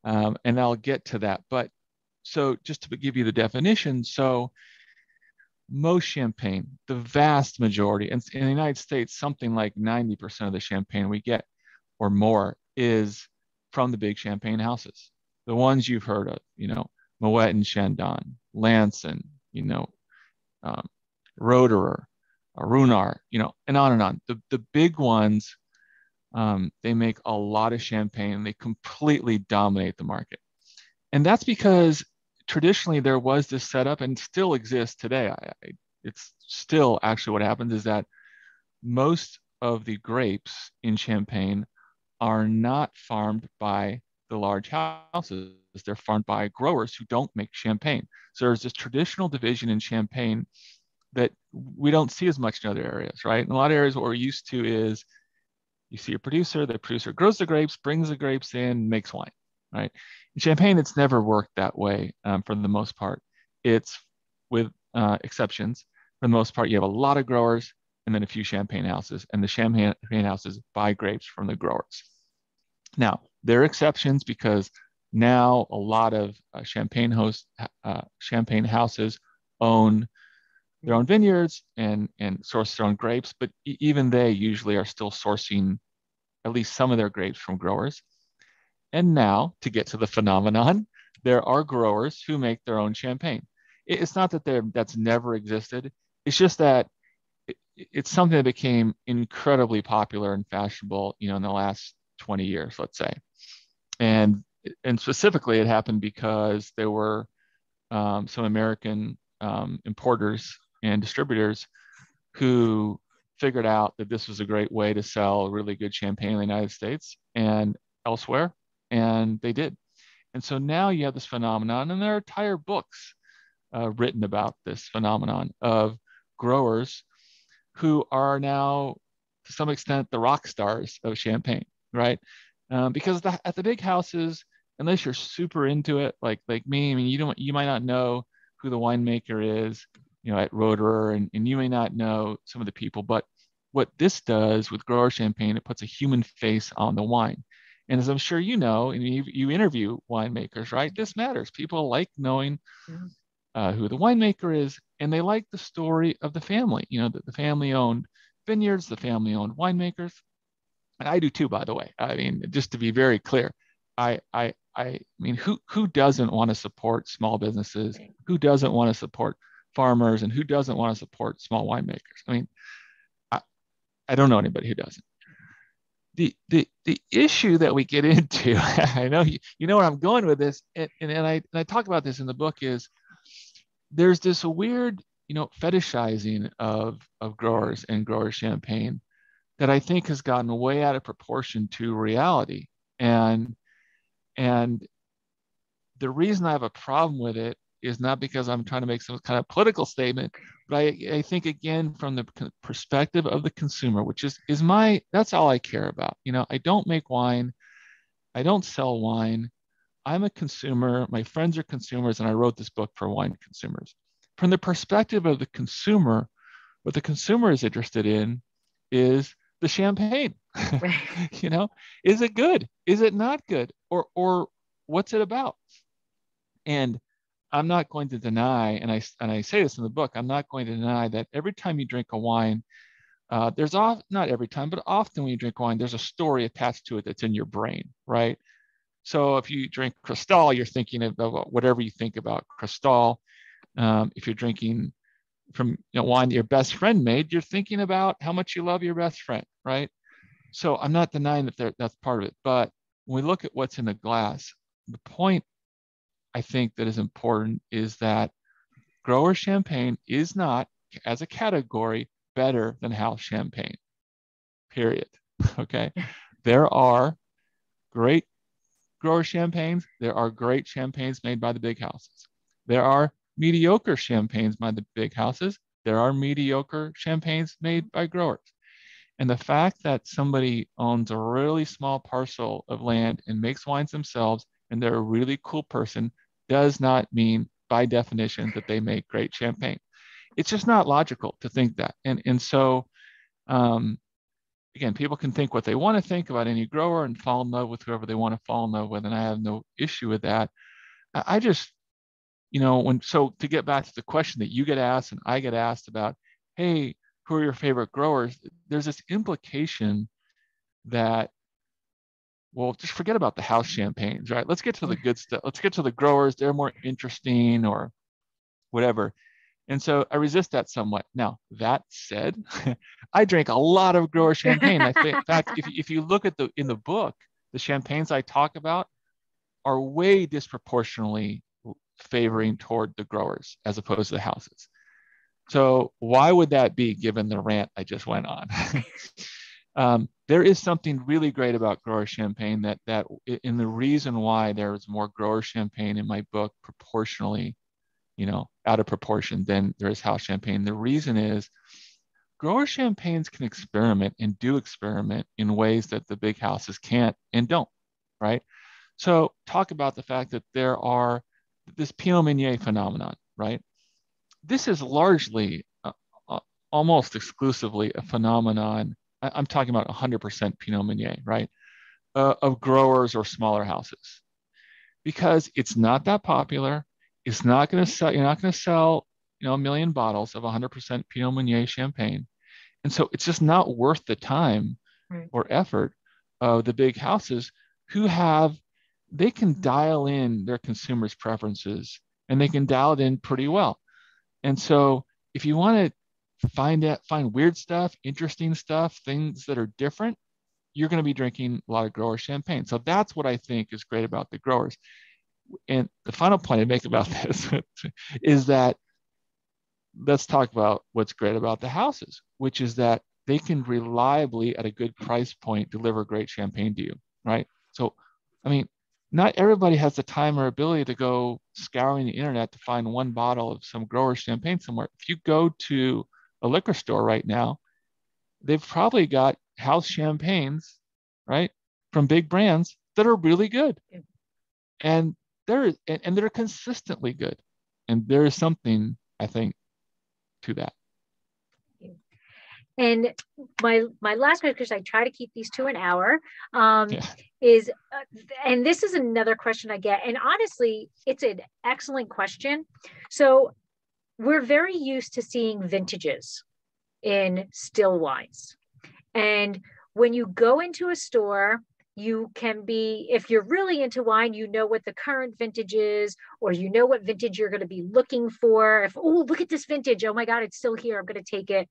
And I'll get to that. But so just to give you the definition, so most champagne, the vast majority, and in the United States, something like 90% of the champagne we get or more is from the big champagne houses. The ones you've heard of, Moet and Chandon, Lanson, Roederer, Ruhland, and on and on. The big ones, they make a lot of champagne. They completely dominate the market. And that's because traditionally there was this setup and still exists today. It's still actually what happens is that most of the grapes in Champagne are not farmed by the large houses. They're farmed by growers who don't make champagne. So there's this traditional division in Champagne that we don't see as much in other areas, right? In a lot of areas, what we're used to is you see a producer, the producer grows the grapes, brings the grapes in, makes wine, right? In Champagne, it's never worked that way for the most part. It's with exceptions. For the most part, you have a lot of growers and then a few champagne houses, and the champagne houses buy grapes from the growers. Now, there are exceptions because now a lot of champagne houses own their own vineyards and source their own grapes, but even they usually are still sourcing at least some of their grapes from growers. And now, to get to the phenomenon, there are growers who make their own champagne. It's not that that's never existed. It's just that it's something that became incredibly popular and fashionable, in the last 20 years, let's say. And specifically, it happened because there were some American importers and distributors who figured out that this was a great way to sell really good champagne in the United States and elsewhere, and they did. And so now you have this phenomenon, and there are entire books written about this phenomenon of growers who are now, to some extent, the rock stars of champagne, right? Because at the big houses, unless you're super into it, like me, I mean, you might not know who the winemaker is, at Roederer, and you may not know some of the people, but what this does with grower champagne, it puts a human face on the wine. And as I'm sure you know, and you interview winemakers, right? This matters. People like knowing who the winemaker is, and they like the story of the family. The family-owned vineyards, the family-owned winemakers, and I do too, by the way. I mean, just to be very clear, I mean, who doesn't want to support small businesses? Who doesn't want to support farmers, and who doesn't want to support small winemakers? I mean, I don't know anybody who doesn't. the issue that we get into, I know you know where I'm going with this, and I talk about this in the book, is there's this weird, fetishizing of growers and grower champagne that I think has gotten way out of proportion to reality. And the reason I have a problem with it is not because I'm trying to make some kind of political statement, but I think, again, from the perspective of the consumer, which is that's all I care about. I don't make wine. I don't sell wine. I'm a consumer. My friends are consumers, and I wrote this book for wine consumers. From the perspective of the consumer, what the consumer is interested in is the champagne. Right. Is it good? Is it not good? Or what's it about? And I'm not going to deny, and I say this in the book, I'm not going to deny that every time you drink a wine, not every time, but often when you drink wine, there's a story attached to it that's in your brain, right? So if you drink Cristal, you're thinking about whatever you think about Cristal. If you're drinking from wine that your best friend made, you're thinking about how much you love your best friend, right? So I'm not denying that that's part of it. But when we look at what's in the glass, the point I think that is important is that grower champagne is not, as a category, better than house champagne, period. Okay. There are great grower champagnes. There are great champagnes made by the big houses. There are mediocre champagnes by the big houses. There are mediocre champagnes made by growers. And the fact that somebody owns a really small parcel of land and makes wines themselves, and they're a really cool person, does not mean, by definition, that they make great champagne. It's just not logical to think that. And so, again, people can think what they want to think about any grower and fall in love with whoever they want to fall in love with, and I have no issue with that. I just, so to get back to the question that you get asked and I get asked about, hey, who are your favorite growers? There's this implication that, well, just forget about the house champagnes, right? Let's get to the good stuff. Let's get to the growers. They're more interesting or whatever. And so I resist that somewhat. Now, that said, I drank a lot of grower champagne. In fact, if you look in the book, the champagnes I talk about are way disproportionately favoring toward the growers as opposed to the houses. So why would that be, given the rant I just went on? There is something really great about grower champagne that in the reason why there is more grower champagne in my book proportionally, out of proportion than there is house champagne. The reason is grower champagnes can experiment and do experiment in ways that the big houses can't and don't, right? So talk about the fact that there are this Pinot Meunier phenomenon, right? This is largely, almost exclusively, a phenomenon. I'm talking about 100% Pinot Meunier, right? Of growers or smaller houses, because it's not that popular. It's not going to sell. You're not going to sell, a million bottles of 100% Pinot Meunier champagne, and so it's just not worth the time or effort of the big houses they can dial in their consumers' preferences, and they can dial it in pretty well. And so if you want to find weird stuff, interesting stuff, things that are different, you're going to be drinking a lot of grower champagne. So that's what I think is great about the growers. And the final point I make about this is that let's talk about what's great about the houses, which is that they can reliably, at a good price point, deliver great champagne to you, right? So, I mean, not everybody has the time or ability to go scouring the internet to find one bottle of some grower champagne somewhere. If you go to a liquor store right now, they've probably got house champagnes, right, from big brands that are really good, and they're consistently good, and there is something, I think, to that. And my last question, because I try to keep these to an hour, Yeah. is, and this is another question I get, and honestly, it's an excellent question. So we're very used to seeing vintages in still wines. And when you go into a store, you can be, if you're really into wine, you know what the current vintage is, or you know what vintage you're going to be looking for. If, oh, look at this vintage. Oh my God, it's still here. I'm going to take it.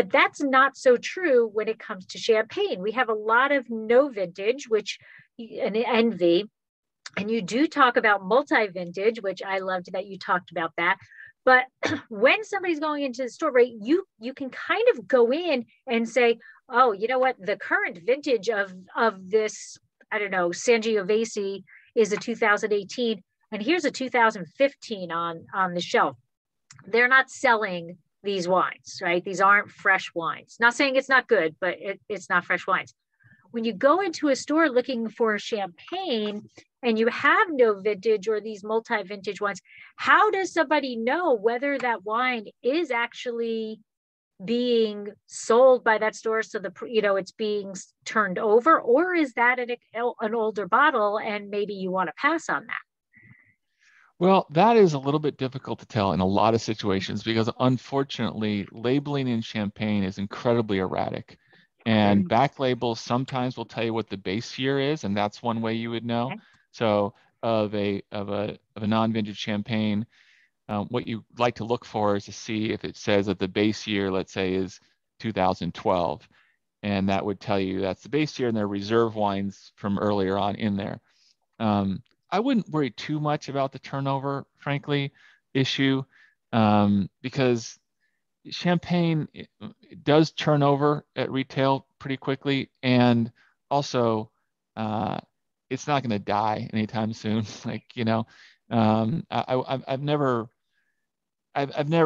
But that's not so true when it comes to champagne. We have a lot of no vintage, which an envy. And you do talk about multi-vintage, which I loved that you talked about that. But when somebody's going into the store, right, you can kind of go in and say, oh, you know what, the current vintage of this, I don't know, Sangiovese is a 2018, and here's a 2015 on the shelf. They're not selling these wines, right? These aren't fresh wines. Not saying it's not good, but it's not fresh wines. When you go into a store looking for champagne and you have no vintage or these multi-vintage wines, how does somebody know whether that wine is actually being sold by that store, so it's being turned over, or is that an older bottle and maybe you want to pass on that? Well, that is a little bit difficult to tell in a lot of situations because unfortunately, labeling in champagne is incredibly erratic. And back labels sometimes will tell you what the base year is, and that's one way you would know. Okay. So of a non-vintage champagne, what you like to look for is to see if it says that the base year, let's say, is 2012, and that would tell you that's the base year, and there are reserve wines from earlier on in there. I wouldn't worry too much about the turnover, frankly, issue, because champagne it does turn over at retail pretty quickly, and also it's not going to die anytime soon. I've never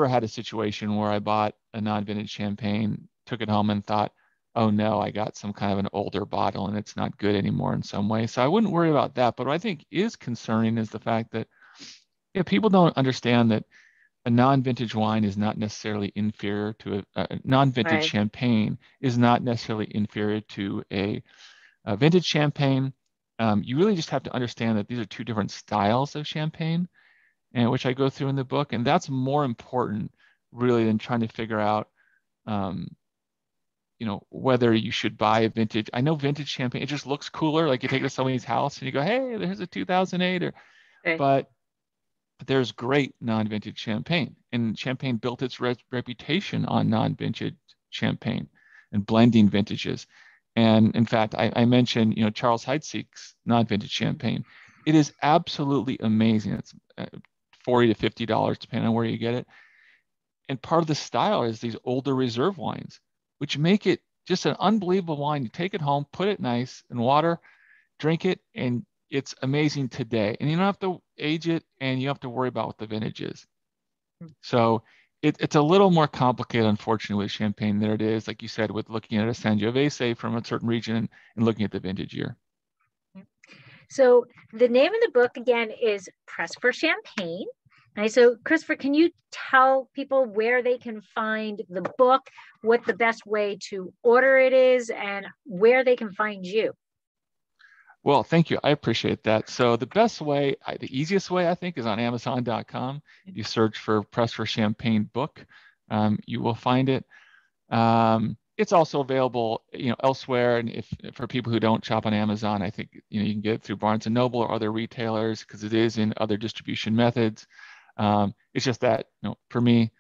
had a situation where I bought a non-vintage champagne, took it home, and thought, oh no, I got some kind of an older bottle and it's not good anymore in some way. So I wouldn't worry about that. But what I think is concerning is the fact that people don't understand that a non-vintage wine is not necessarily inferior to a non-vintage Right. champagne is not necessarily inferior to a vintage champagne. You really just have to understand that these are two different styles of champagne, and which I go through in the book, and that's more important really than trying to figure out whether you should buy a vintage. I know vintage champagne, it just looks cooler. Like you take it to somebody's house and you go, hey, there's a 2008, but there's great non-vintage champagne, and champagne built its reputation on non-vintage champagne and blending vintages. And in fact, I mentioned, Charles Heidsieck's non-vintage champagne. It is absolutely amazing. It's $40 to $50 depending on where you get it. And part of the style is these older reserve wines, which make it just an unbelievable wine. You take it home, put it nice in water, drink it, and it's amazing today. And you don't have to age it, and you don't have to worry about what the vintage is. So it's a little more complicated, unfortunately, with champagne than it is, like you said, with looking at a Sangiovese from a certain region and looking at the vintage year. So the name of the book, again, is Press for Champagne. Right, so Christopher, can you tell people where they can find the book, what the best way to order it is, and where they can find you? Well, thank you. I appreciate that. So the best way, the easiest way, I think, is on Amazon.com. You search for Press for Champagne book. You will find it. It's also available, elsewhere. And for people who don't shop on Amazon, I think, you can get it through Barnes & Noble or other retailers because it is in other distribution methods. It's just that, for me,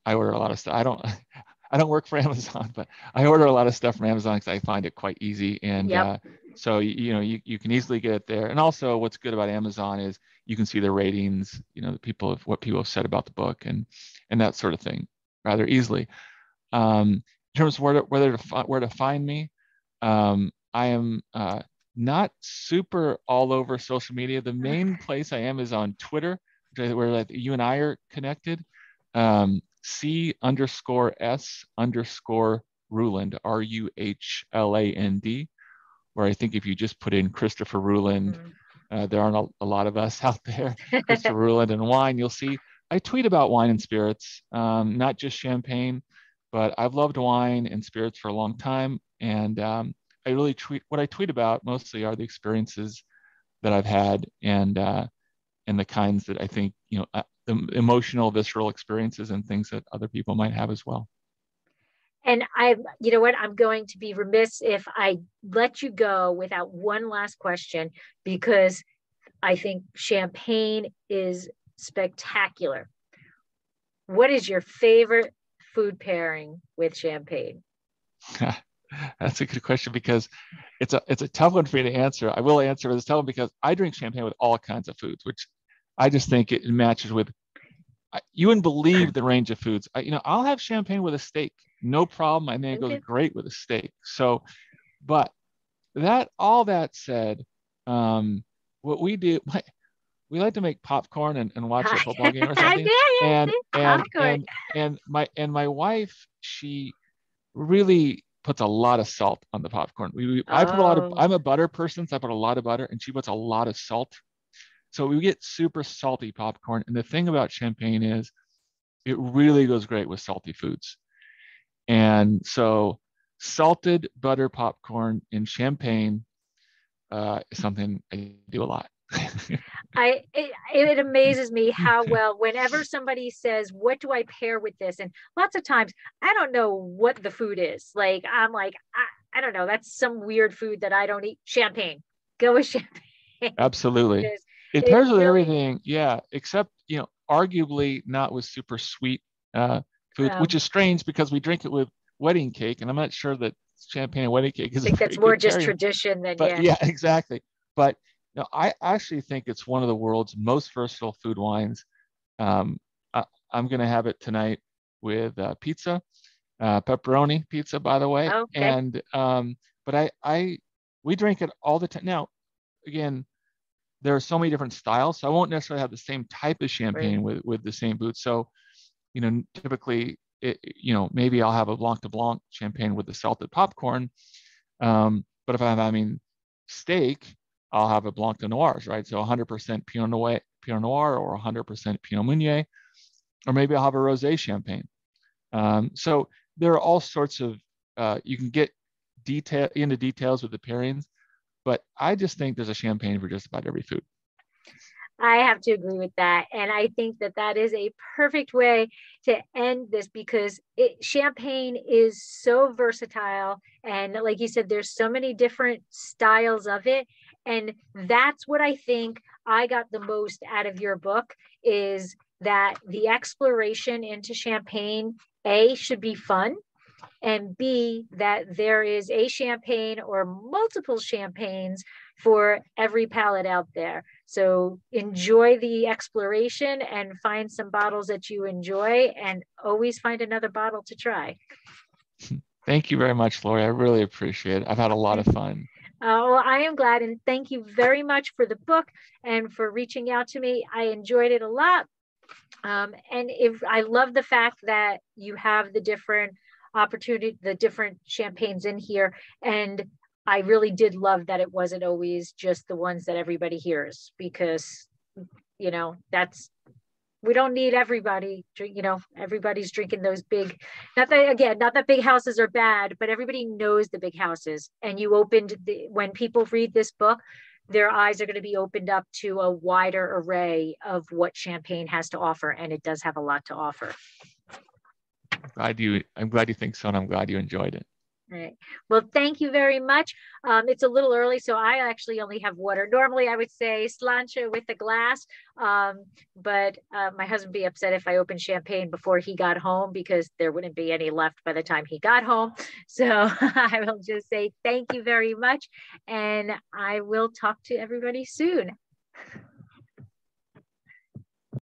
I order a lot of stuff. I don't work for Amazon, but I order a lot of stuff from Amazon because I find it quite easy. And so, you can easily get it there. And also what's good about Amazon is you can see the ratings, what people have said about the book and that sort of thing rather easily. In terms of where to find me, I am not super all over social media. The main place I am is on Twitter, where you and I are connected. C_S_Ruhland, RUHLAND, where I think if you just put in Christopher Ruhland, there aren't a lot of us out there. Christopher Ruhland and wine, you'll see. I tweet about wine and spirits, not just champagne, but I've loved wine and spirits for a long time. And I really what I tweet about mostly are the experiences that I've had and the kinds that I think, the emotional, visceral experiences and things that other people might have as well. And I'm going to be remiss if I let you go without one last question, because I think champagne is spectacular. What is your favorite food pairing with champagne? That's a good question because it's a tough one for me to answer. I will answer, but it's tough because I drink champagne with all kinds of foods, which I just think it matches with. You wouldn't believe the range of foods. I'll have champagne with a steak, no problem. I think it goes great with a steak. So, but all that said, what we do, we like to make popcorn and watch a football game or something. And my wife, she really puts a lot of salt on the popcorn. I put a lot of. I'm a butter person, so I put a lot of butter, and she puts a lot of salt. So we get super salty popcorn. And the thing about champagne is it really goes great with salty foods. And so salted butter popcorn in champagne is something I do a lot. It amazes me how well, whenever somebody says, what do I pair with this? And lots of times I don't know what the food is. Like, I'm like, I don't know. That's some weird food that I don't eat. Champagne. Go with champagne. Absolutely. It pairs with everything. Yeah. Except, arguably not with super sweet food, which is strange because we drink it with wedding cake. And I'm not sure that champagne and wedding cake is I think that's more just tradition than, yeah, exactly. But I actually think it's one of the world's most versatile food wines. I'm going to have it tonight with pizza, pepperoni pizza, by the way. Okay. And but we drink it all the time. Now, again, there are so many different styles, so I won't necessarily have the same type of champagne with the same boots. So, typically, maybe I'll have a Blanc de Blanc champagne with the salted popcorn. But if I'm having steak, I'll have a Blanc de Noirs, right? So 100% Pinot Noir or 100% Pinot Meunier, or maybe I'll have a rosé champagne. So there are all sorts of, you can get into details with the pairings, but I just think there's a champagne for just about every food. I have to agree with that. And I think that is a perfect way to end this because champagne is so versatile. And like you said, there's so many different styles of it. And that's what I think I got the most out of your book is that the exploration into champagne, A, should be fun. And B, that there is a champagne or multiple champagnes for every palate out there. So enjoy the exploration and find some bottles that you enjoy and always find another bottle to try. Thank you very much, Lori. I really appreciate it. I've had a lot of fun. Well, I am glad. And thank you very much for the book and for reaching out to me. I enjoyed it a lot. And I love the fact that you have the different champagnes in here. And I really did love that it wasn't always just the ones that everybody hears because, we don't need everybody, everybody's drinking those big, not that big houses are bad, but everybody knows the big houses. And when people read this book, their eyes are going to be opened up to a wider array of what champagne has to offer. And it does have a lot to offer. I'm glad you think so, and I'm glad you enjoyed it. All right. Well, thank you very much. It's a little early, so I actually only have water. Normally, I would say slancha with a glass, but my husband would be upset if I opened champagne before he got home because there wouldn't be any left by the time he got home. So I will just say thank you very much, and I will talk to everybody soon.